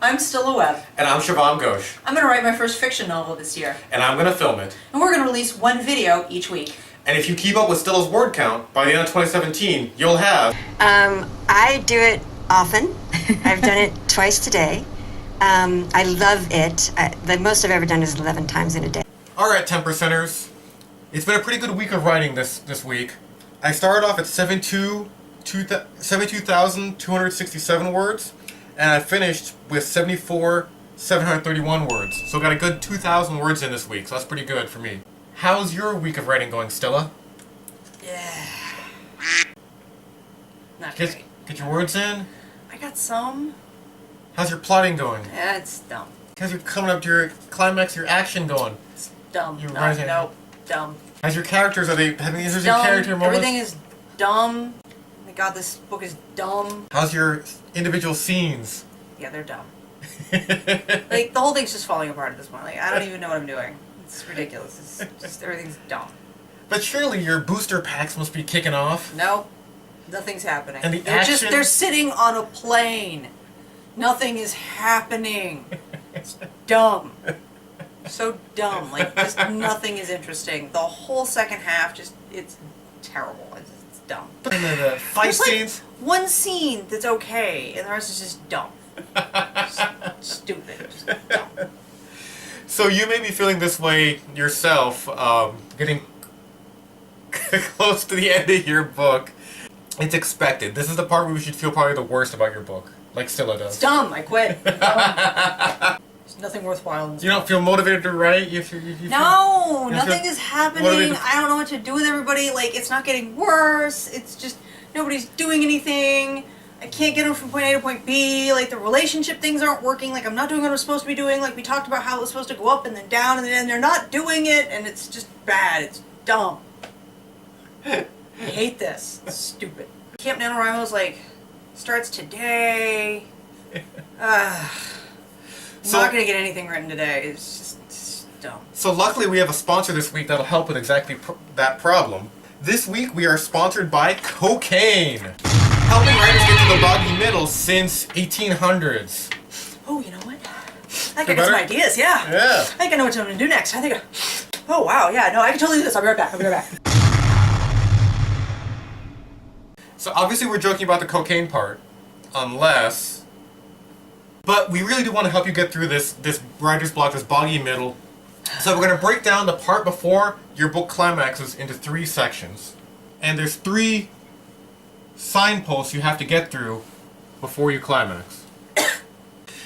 I'm Stila Webb. And I'm Shuvom. I'm going to write my first fiction novel this year. And I'm going to film it. And we're going to release one video each week. And if you keep up with Stila's word count, by the end of 2017, you'll have... I do it often. I've done it twice today. I love it. The most I've ever done is 11 times in a day. Alright, 10%ers. It's been a pretty good week of writing this week. I started off at 72,267 words, and I finished with 74,731 words. So got a good 2,000 words in this week, so that's pretty good for me. How's your week of writing going, Stila? Yeah. Not Get great. your words in? I got some. How's your plotting going? Yeah, it's dumb. How's your coming up to your climax, your action going? It's dumb. You're No, writing. nope. Dumb. How's your characters? Are they having interesting Dumb. character moments? Everything is dumb. Oh my god, this book is dumb. How's your individual scenes? Yeah, they're dumb. Like, the whole thing's just falling apart at this point. Like, I don't even know what I'm doing. It's ridiculous. It's just, everything's dumb. But surely your booster packs must be kicking off. No, nothing's happening. And the they're sitting on a plane. Nothing is happening. It's dumb. So dumb. Like, just nothing is interesting. The whole second half, it's terrible. It's dumb. But in the fight There's scenes... like one scene that's okay, and the rest is just dumb. Just stupid. Just dumb. So you may be feeling this way yourself, getting close to the end of your book. It's expected. This is the part where you should feel probably the worst about your book, like Stila does. It's dumb. I quit. There's nothing worthwhile in this. You don't feel motivated to write? No, nothing feel is happening. motivated? I don't know what to do with everybody. Like, it's not getting worse. It's just nobody's doing anything. I can't get them from point A to point B. Like, the relationship things aren't working. Like, I'm not doing what I'm supposed to be doing. Like, we talked about how it was supposed to go up and then down, and then they're not doing it, and it's just bad. It's dumb. I hate this. It's stupid. Camp NaNoWriMo's, like, starts today. I'm not going to get anything written today. It's dumb. So luckily we have a sponsor this week that'll help with exactly that problem. This week we are sponsored by cocaine. Helping writers get to the boggy middle since 1800s. Oh, you know what? I think I got some ideas, yeah. Yeah. I think I know what I'm going to do next. Oh, wow, yeah, no, I can totally do this. I'll be right back. So obviously we're joking about the cocaine part, unless... But we really do want to help you get through this writer's block, this boggy middle. So we're going to break down the part before your book climaxes into 3 sections. And there's 3 signposts you have to get through before you climax.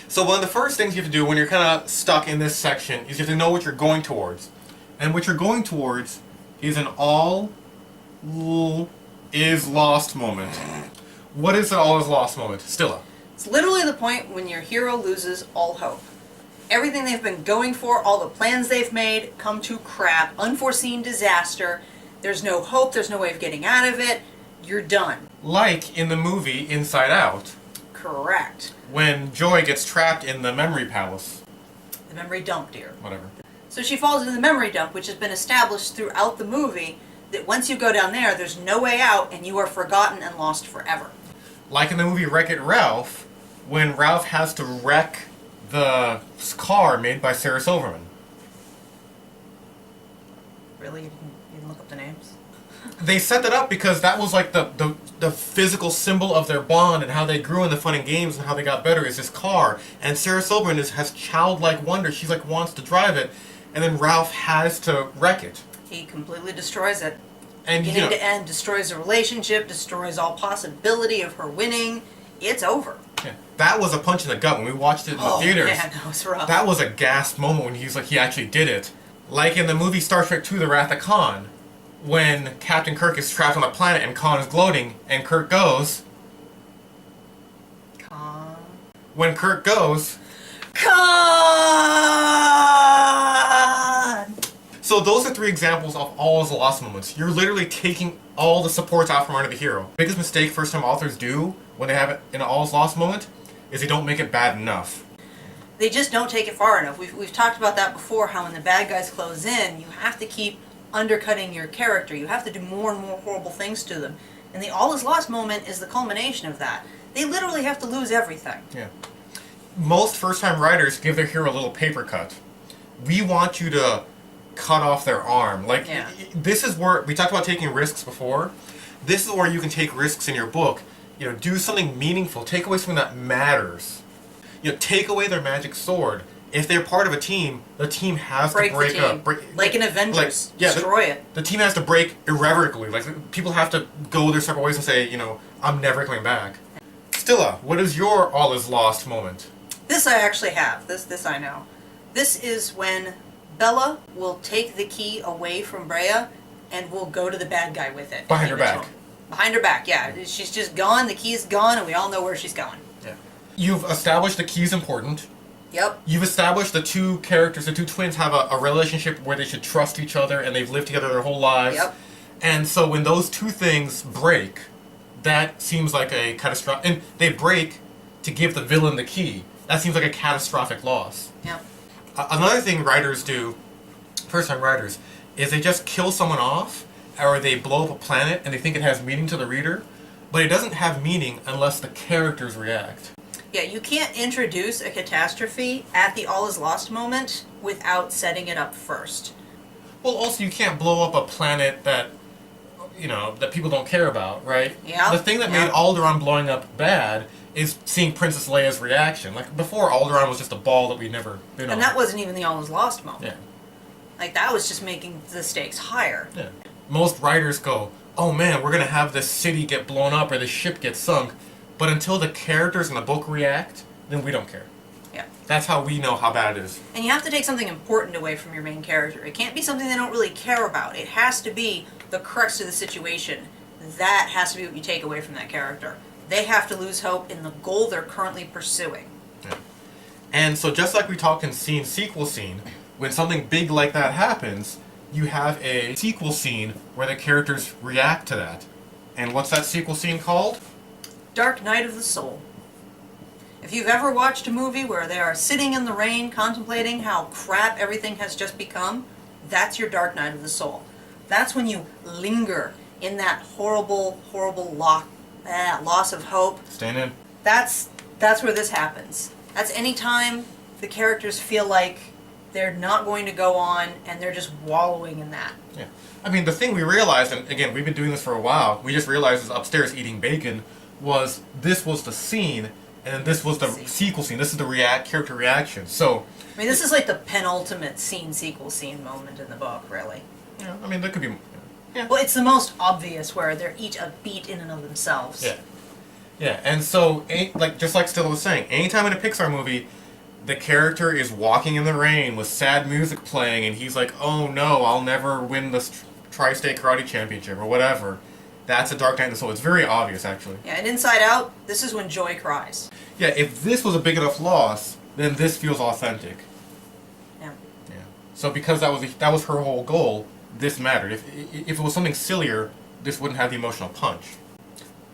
So one of the first things you have to do when you're kind of stuck in this section is you have to know what you're going towards. And what you're going towards is an all is lost moment. What is an all is lost moment? Stila. It's literally the point when your hero loses all hope. Everything they've been going for, all the plans they've made, come to crap. Unforeseen disaster. There's no hope, there's no way of getting out of it. You're done. Like in the movie Inside Out. Correct. When Joy gets trapped in the memory palace. The memory dump, dear. Whatever. So she falls into the memory dump, which has been established throughout the movie, that once you go down there, there's no way out, and you are forgotten and lost forever. Like in the movie Wreck-It Ralph, when Ralph has to wreck the car made by Sarah Silverman. Really? You didn't look up the names? They set that up because that was like the physical symbol of their bond and how they grew in the fun and games and how they got better is this car. And Sarah Silverman has childlike wonder. She's like wants to drive it, and then Ralph has to wreck it. He completely destroys it. And Beginning to end, destroys the relationship, destroys all possibility of her winning. It's over. Yeah, that was a punch in the gut when we watched it in the theaters. Yeah, that was rough. That was a gasp moment when he actually did it. Like in the movie Star Trek II: The Wrath of Khan, when Captain Kirk is trapped on a planet and Khan is gloating, and Kirk goes... Khan. When Kirk goes... Khan! So those are 3 examples of all those lost moments. You're literally taking all the supports out from under the hero. Biggest mistake first-time authors do when they have it in an all is lost moment is they don't make it bad enough. They just don't take it far enough. We've talked about that before, how when the bad guys close in, you have to keep undercutting your character. You have to do more and more horrible things to them. And the all is lost moment is the culmination of that. They literally have to lose everything. Yeah. most first-time writers give their hero a little paper cut. We want you to cut off their arm. Like, Yeah. this is where, we talked about taking risks before. This is where you can take risks in your book. You know, do something meaningful. Take away something that matters. You know, take away their magic sword. If they're part of a team, the team has Break to break the team. up. Like in Avengers. Destroy it. The team has to break irrevocably. Like, people have to go their separate ways and say, you know, I'm never coming back. Stila, what is your all is lost moment? This I actually have. This I know. This is when Bella will take the key away from Brea and will go to the bad guy with it. Behind her Give it to back. him. Behind her back, yeah. She's just gone, the key's gone, and we all know where she's going. Yeah. You've established the key's important. Yep. You've established the two characters, the two twins, have a relationship where they should trust each other and they've lived together their whole lives. Yep. And so when those two things break, that seems like a catastrophic... And they break to give the villain the key. That seems like a catastrophic loss. Yep. Another thing writers do, first-time writers, is they just kill someone off, or they blow up a planet and they think it has meaning to the reader, but it doesn't have meaning unless the characters react. Yeah, you can't introduce a catastrophe at the all is lost moment without setting it up first. Well, also you can't blow up a planet that, you know, that people don't care about, right? Yeah. The thing that made Alderaan blowing up bad is seeing Princess Leia's reaction. Like, before, Alderaan was just a ball that we'd never been on. And that wasn't even the all is lost moment. Yeah. Like, that was just making the stakes higher. Yeah. Most writers go, oh man, we're gonna have this city get blown up or this ship get sunk, but until the characters in the book react, then we don't care. Yeah. That's how we know how bad it is. And you have to take something important away from your main character. It can't be something they don't really care about. It has to be the crux of the situation. That has to be what you take away from that character. They have to lose hope in the goal they're currently pursuing. Yeah. And so just like we talk in sequel scene, when something big like that happens, you have a sequel scene where the characters react to that. And what's that sequel scene called? Dark Night of the Soul. If you've ever watched a movie where they are sitting in the rain contemplating how crap everything has just become, that's your Dark Night of the Soul. That's when you linger in that horrible, horrible loss of hope. Stand in. That's where this happens. That's any time the characters feel like they're not going to go on and they're just wallowing in that. Yeah. I mean, the thing we realized, and again, we've been doing this for a while, we just realized is upstairs eating bacon, was this was the scene, and this was the sequel scene. This is the character reaction. So, I mean, this is like the penultimate sequel scene moment in the book, really. yeah, I mean, there could be... Yeah. Well, it's the most obvious where they're each a beat in and of themselves. Yeah. Yeah, and so, like just like Stila was saying, anytime in a Pixar movie, the character is walking in the rain with sad music playing, and he's like, oh no, I'll never win this Tri-State Karate Championship, or whatever. That's a Dark Night of the Soul. It's very obvious, actually. Yeah, and Inside Out, this is when Joy cries. Yeah, if this was a big enough loss, then this feels authentic. Yeah. Yeah. So because that was her whole goal, this mattered. If it was something sillier, this wouldn't have the emotional punch.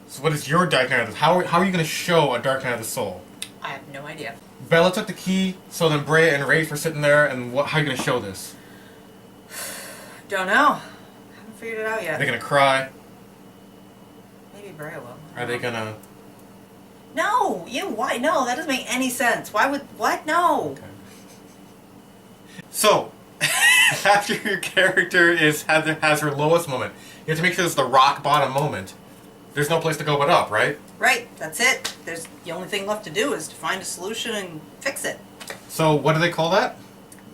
So what is your Dark Night of the Soul? How are you going to show a Dark Night of the Soul? I have no idea. Bella took the key, so then Brea and Rafe were sitting there, and how are you going to show this? Don't know. Haven't figured it out yet. Are they going to cry? Maybe Brea will. Are they going to... No! Why? No, that doesn't make any sense. Why would... What? No! Okay. So, after your character has her lowest moment, you have to make sure it's the rock bottom moment. There's no place to go but up, right? Right, that's it. The only thing left to do is to find a solution and fix it. So, what do they call that?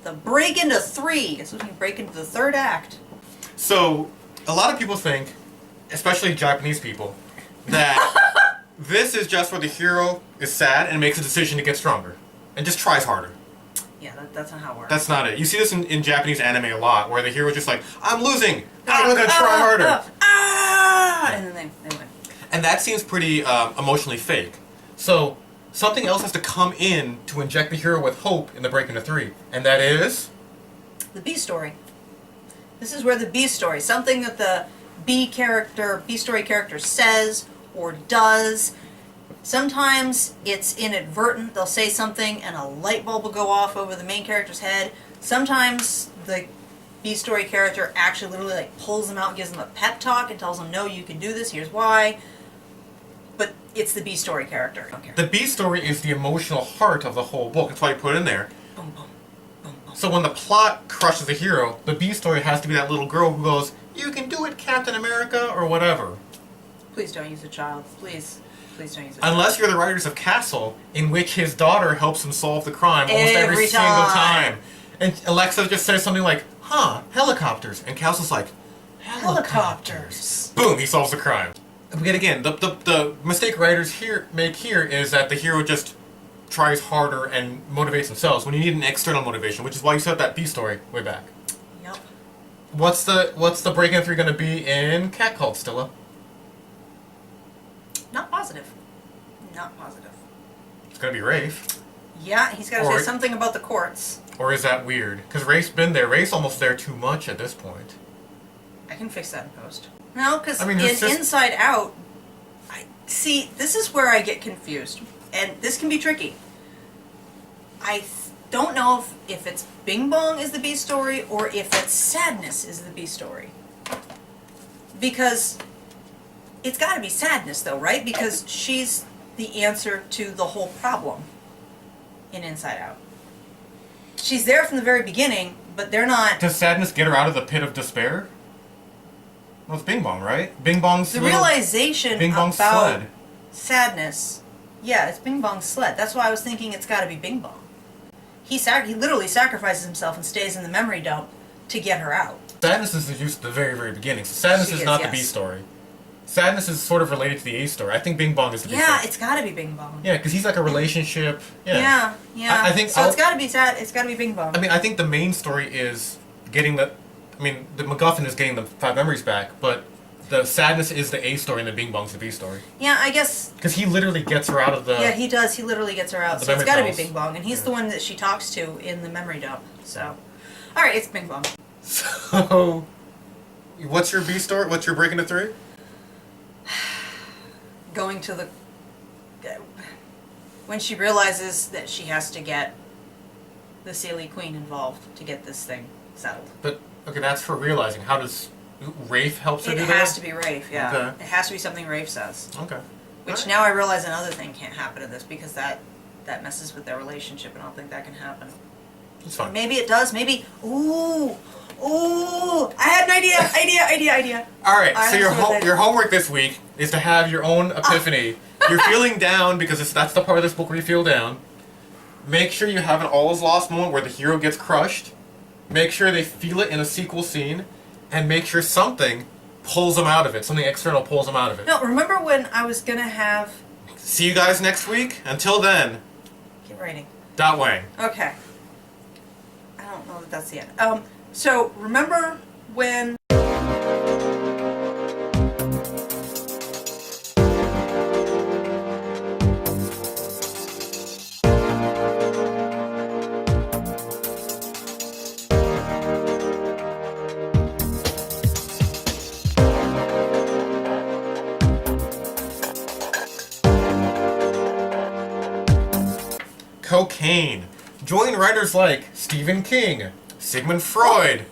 The break into 3. It's when you break into the 3rd act. So, a lot of people think, especially Japanese people, that this is just where the hero is sad and makes a decision to get stronger. And just tries harder. Yeah, that's not how it works. That's not it. You see this in Japanese anime a lot, where the hero's just like, I'm losing! I'm gonna try harder! And then they win. And that seems pretty emotionally fake. So, something else has to come in to inject the hero with hope in the break into 3. And that is... The B story. This is where the B story, something that the B story character says or does. Sometimes it's inadvertent. They'll say something and a light bulb will go off over the main character's head. Sometimes the B story character actually literally like pulls them out, gives them a pep talk and tells them, no, you can do this, here's why. But it's the B story character. Okay. The B story is the emotional heart of the whole book. That's why I put it in there. Boom, boom, boom, boom. So when the plot crushes the hero, the B story has to be that little girl who goes, "You can do it, Captain America," or whatever. Please don't use a child. Please don't use a child. Unless you're the writers of Castle, in which his daughter helps him solve the crime almost every single time. And Alexa just says something like, "Huh, helicopters." And Castle's like, "Helicopters." Boom, he solves the crime. But again, the mistake writers make here is that the hero just tries harder and motivates themselves when you need an external motivation, which is why you set that B story way back. Yep. What's the break-in 3 going to be in Cat Cult, Stila? Not positive. Not positive. It's going to be Rafe. Yeah, he's got to say something about the courts. Or is that weird? Because Rafe's been there. Rafe's almost there too much at this point. I can fix that in post. No, because just... Inside Out, see, this is where I get confused. And this can be tricky. I don't know if it's Bing Bong is the B story or if it's Sadness is the B story. Because it's got to be Sadness, though, right? Because she's the answer to the whole problem in Inside Out. She's there from the very beginning, but they're not... Does Sadness get her out of the pit of despair? Well, it's Bing Bong, right? Bing Bong's the realization Bing Bong's about sled. Sadness. Yeah, it's Bing Bong's sled. That's why I was thinking it's got to be Bing Bong. He literally sacrifices himself and stays in the memory dump to get her out. Sadness is used at the very, very beginning. So Sadness is not the B story. Sadness is sort of related to the A story. I think Bing Bong is the B story. Yeah, it's got to be Bing Bong. Yeah, because he's like a relationship. Yeah. I think so. It's got to be sad. It's got to be Bing Bong. I mean, I think the main story is getting the. I mean, the MacGuffin is getting the 5 memories back, but the Sadness is the A story and the Bing Bong's the B story. Yeah, I guess. Because he literally gets her out of the. Yeah, he does. He literally gets her out. So it's got to be Bing Bong, and he's the one that she talks to in the memory dump. So, all right, it's Bing Bong. So, what's your B story? What's your break into 3? Going to the... When she realizes that she has to get the Seelie Queen involved to get this thing settled. But, okay, that's for realizing. How does... Rafe helps her do that? It has to be Rafe, yeah. Okay. It has to be something Rafe says. Okay. Which now I realize another thing can't happen in this because that messes with their relationship and I don't think that can happen. It's fine. Maybe it does, maybe... Ooh! I had an idea! Alright, so your homework this week is to have your own epiphany. You're feeling down because that's the part of this book where you feel down. Make sure you have an all is lost moment where the hero gets crushed. Make sure they feel it in a sequel scene. And make sure something pulls them out of it. Something external pulls them out of it. No, remember when I was going to have... See you guys next week. Until then. Keep writing. Wang. Okay. I don't know that that's the end. So, remember when... Cocaine. Join writers like Stephen King, Sigmund Freud,